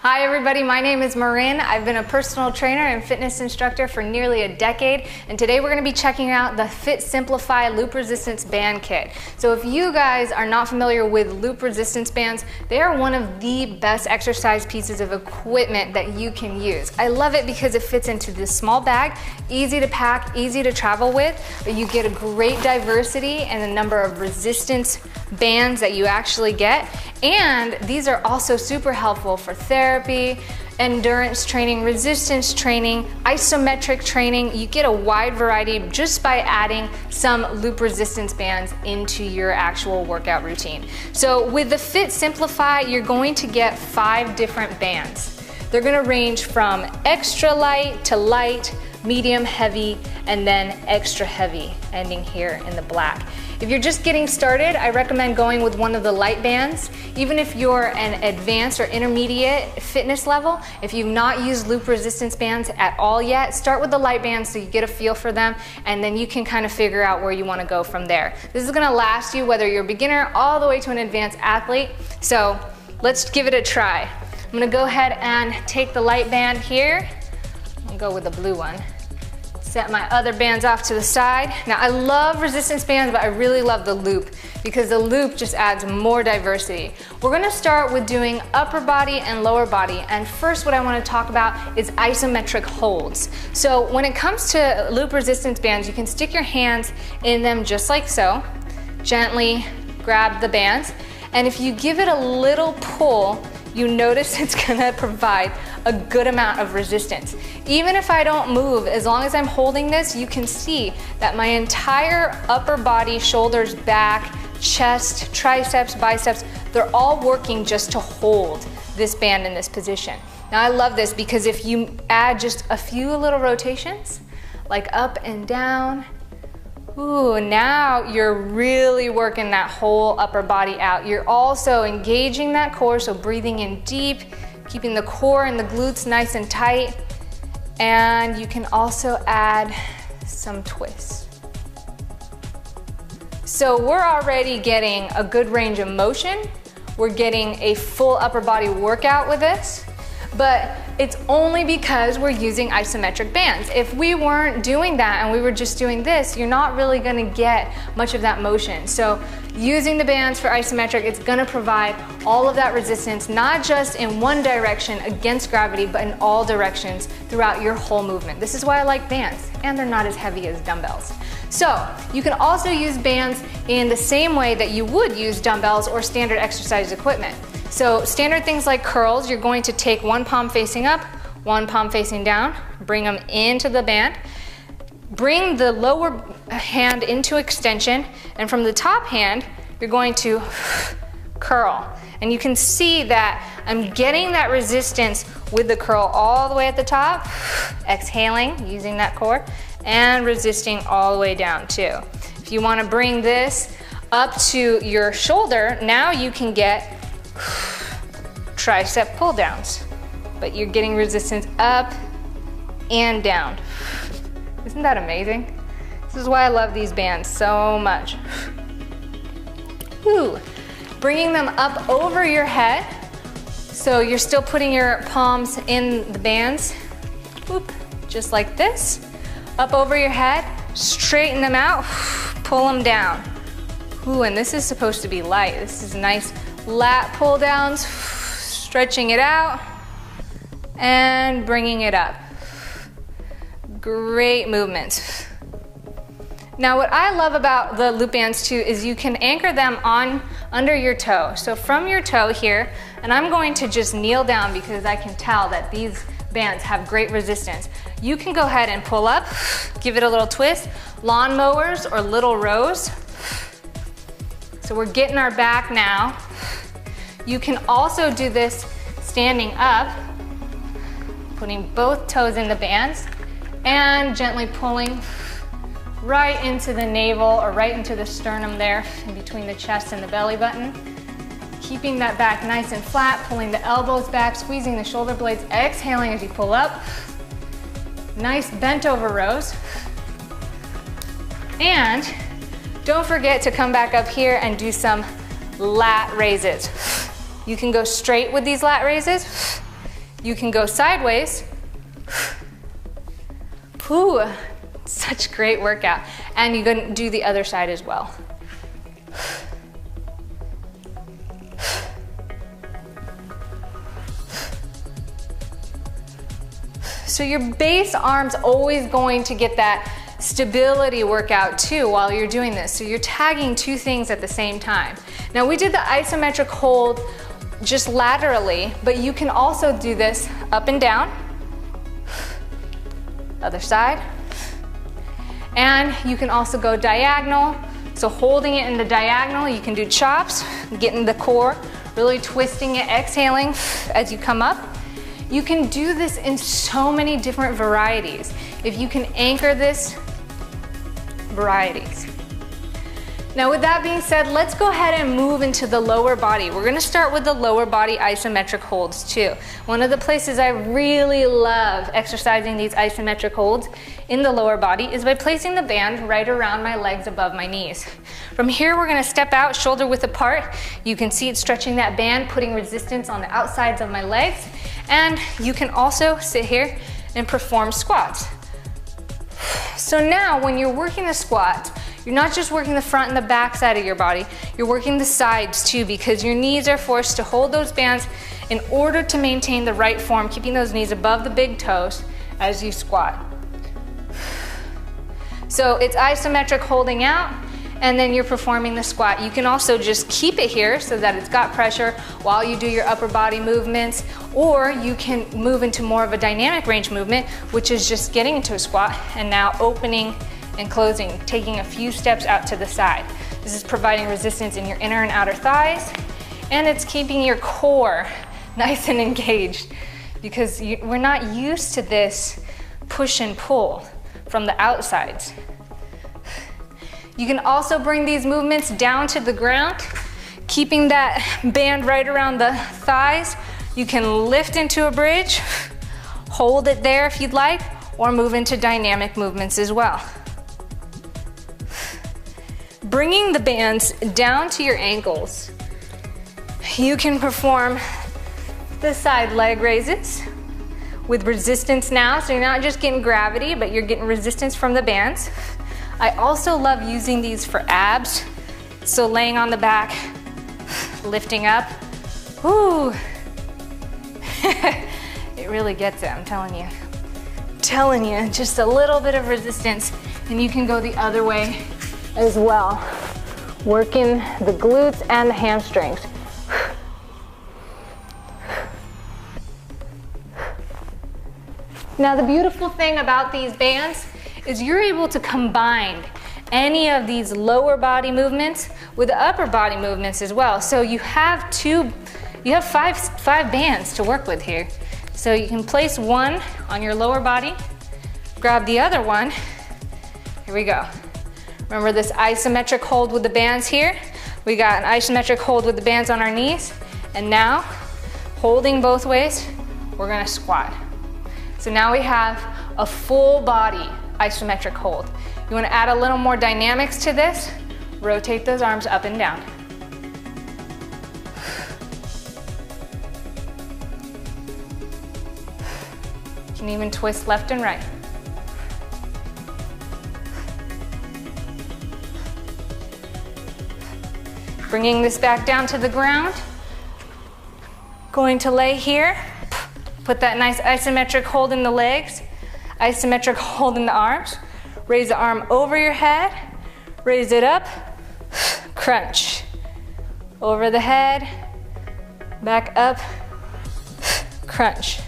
Hi everybody, my name is Marin. I've been a personal trainer and fitness instructor for nearly a decade, and today we're going to be checking out the Fit Simplify Loop Resistance Band Kit. So if you guys are not familiar with loop resistance bands, they are one of the best exercise pieces of equipment that you can use. I love it because it fits into this small bag, easy to pack, easy to travel with, but you get a great diversity and the number of resistance bands that you actually get. And these are also super helpful for therapy, endurance training, resistance training, isometric training. You get a wide variety just by adding some loop resistance bands into your actual workout routine. So with the Fit Simplify, you're going to get 5 different bands. They're going to range from extra light to light, medium, heavy, and then extra heavy, ending here in the black. If you're just getting started, I recommend going with one of the light bands. Even if you're an advanced or intermediate fitness level, if you've not used loop resistance bands at all yet, start with the light bands so you get a feel for them, and then you can kind of figure out where you want to go from there. This is going to last you whether you're a beginner all the way to an advanced athlete. So let's give it a try. I'm going to go ahead and take the light band here. I'll go with the blue one. Set my other bands off to the side. Now I love resistance bands, but I really love the loop because the loop just adds more diversity. We're gonna start with doing upper body and lower body. And first what I wanna talk about is isometric holds. So when it comes to loop resistance bands, you can stick your hands in them just like so. Gently grab the bands. And if you give it a little pull, you notice it's gonna provide a good amount of resistance. Even if I don't move, as long as I'm holding this, you can see that my entire upper body, shoulders, back, chest, triceps, biceps, they're all working just to hold this band in this position. Now I love this because if you add just a few little rotations, like up and down, ooh, now you're really working that whole upper body out. You're also engaging that core, so breathing in deep, keeping the core and the glutes nice and tight. And you can also add some twists. So we're already getting a good range of motion. We're getting a full upper body workout with this, but it's only because we're using isometric bands. If we weren't doing that and we were just doing this, you're not really gonna get much of that motion. So using the bands for isometric, it's gonna provide all of that resistance, not just in one direction against gravity, but in all directions throughout your whole movement. This is why I like bands, and they're not as heavy as dumbbells. So you can also use bands in the same way that you would use dumbbells or standard exercise equipment. So standard things like curls, you're going to take one palm facing up, one palm facing down, bring them into the band, bring the lower hand into extension, and from the top hand, you're going to curl. And you can see that I'm getting that resistance with the curl all the way at the top, exhaling, using that core, and resisting all the way down too. If you want to bring this up to your shoulder, now you can get tricep pull downs, but you're getting resistance up and down. Isn't that amazing? This is why I love these bands so much. Woo. Bringing them up over your head, so you're still putting your palms in the bands. Whoop. Just like this. Up over your head, straighten them out, pull them down. Ooh, and this is supposed to be light. This is nice lat pull downs, stretching it out and bringing it up. Great movements. Now what I love about the loop bands too is you can anchor them on under your toe. So from your toe here, and I'm going to just kneel down because I can tell that these bands have great resistance. You can go ahead and pull up, give it a little twist, lawn mowers or little rows. So we're getting our back now. You can also do this standing up, putting both toes in the bands and gently pulling right into the navel or right into the sternum there in between the chest and the belly button. Keeping that back nice and flat, pulling the elbows back, squeezing the shoulder blades, exhaling as you pull up. Nice bent over rows. And don't forget to come back up here and do some lat raises. You can go straight with these lat raises. You can go sideways. Ooh, such great workout. And you can do the other side as well. So your base arm's always going to get that stability workout too while you're doing this. So you're tagging two things at the same time. Now we did the isometric hold just laterally, but you can also do this up and down. Other side. And you can also go diagonal. So holding it in the diagonal, you can do chops, getting the core, really twisting it, exhaling as you come up. You can do this in so many different varieties. If you can anchor this, varieties. Now with that being said, let's go ahead and move into the lower body. We're gonna start with the lower body isometric holds too. One of the places I really love exercising these isometric holds in the lower body is by placing the band right around my legs above my knees. From here, we're gonna step out shoulder width apart. You can see it stretching that band, putting resistance on the outsides of my legs. And you can also sit here and perform squats. So now when you're working the squats, you're not just working the front and the back side of your body, you're working the sides too, because your knees are forced to hold those bands in order to maintain the right form, keeping those knees above the big toes as you squat. So it's isometric holding out, and then you're performing the squat. You can also just keep it here so that it's got pressure while you do your upper body movements, or you can move into more of a dynamic range movement, which is just getting into a squat and now opening and closing, taking a few steps out to the side. This is providing resistance in your inner and outer thighs, and it's keeping your core nice and engaged, because we're not used to this push and pull from the outsides. You can also bring these movements down to the ground, keeping that band right around the thighs. You can lift into a bridge, hold it there if you'd like, or move into dynamic movements as well. Bringing the bands down to your ankles, you can perform the side leg raises with resistance now, so you're not just getting gravity, but you're getting resistance from the bands. I also love using these for abs, so laying on the back, lifting up. Whoo! It really gets it, I'm telling you. Telling you, just a little bit of resistance, and you can go the other way as well, working the glutes and the hamstrings. Now the beautiful thing about these bands is you're able to combine any of these lower body movements with the upper body movements as well. So you have five bands to work with here. So you can place one on your lower body, grab the other one. Here we go. Remember this isometric hold with the bands here? We got an isometric hold with the bands on our knees. And now, holding both ways, we're gonna squat. So now we have a full body isometric hold. You wanna add a little more dynamics to this? Rotate those arms up and down. You can even twist left and right. Bringing this back down to the ground. Going to lay here. Put that nice isometric hold in the legs. Isometric hold in the arms. Raise the arm over your head. Raise it up. Crunch. Over the head. Back up. Crunch.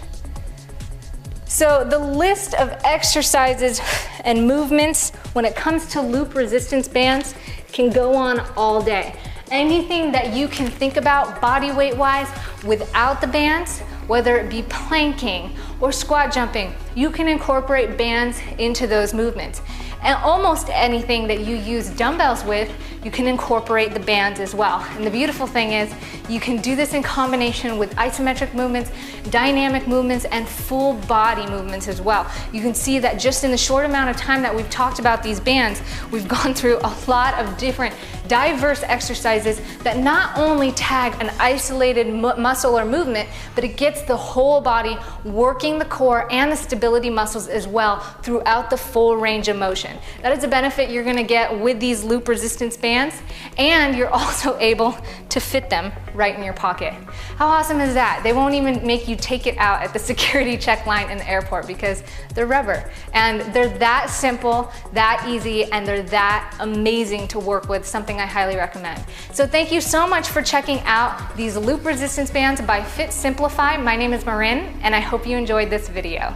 So the list of exercises and movements when it comes to loop resistance bands can go on all day. Anything that you can think about body weight wise without the bands, whether it be planking or squat jumping, you can incorporate bands into those movements. And almost anything that you use dumbbells with, you can incorporate the bands as well. And the beautiful thing is you can do this in combination with isometric movements, dynamic movements, and full body movements as well. You can see that just in the short amount of time that we've talked about these bands, we've gone through a lot of different diverse exercises that not only tag an isolated muscle or movement, but it gets the whole body working the core and the stability muscles as well throughout the full range of motion. That is a benefit you're gonna get with these loop resistance bands, and you're also able to fit them right in your pocket. How awesome is that? They won't even make you take it out at the security check line in the airport because they're rubber. And they're that simple, that easy, and they're that amazing to work with, something I highly recommend. So thank you so much for checking out these loop resistance bands by Fit Simplify. My name is Marin, and I hope you enjoyed this video.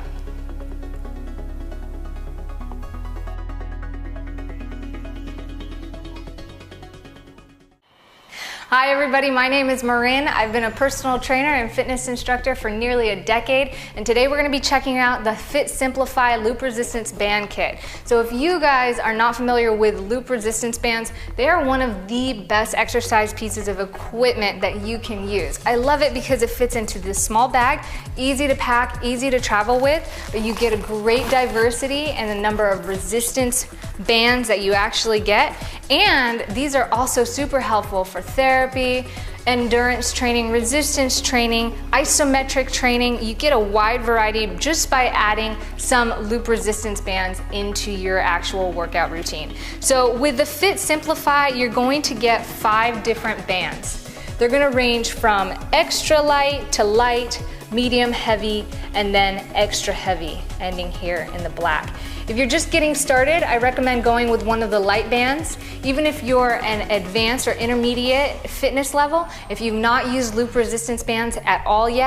Hi everybody, my name is Marin. I've been a personal trainer and fitness instructor for nearly a decade, and today we're going to be checking out the Fit Simplify Loop Resistance Band Kit. So if you guys are not familiar with loop resistance bands, they are one of the best exercise pieces of equipment that you can use. I love it because it fits into this small bag, easy to pack, easy to travel with, but you get a great diversity in the number of resistance bands that you actually get. And these are also super helpful for therapy, endurance training, resistance training, isometric training. You get a wide variety just by adding some loop resistance bands into your actual workout routine. So with the Fit Simplify, you're going to get 5 different bands. They're going to range from extra light to light, medium, heavy, and then extra heavy, ending here in the black. If you're just getting started, I recommend going with one of the light bands. Even if you're an advanced or intermediate fitness level, if you've not used loop resistance bands at all yet,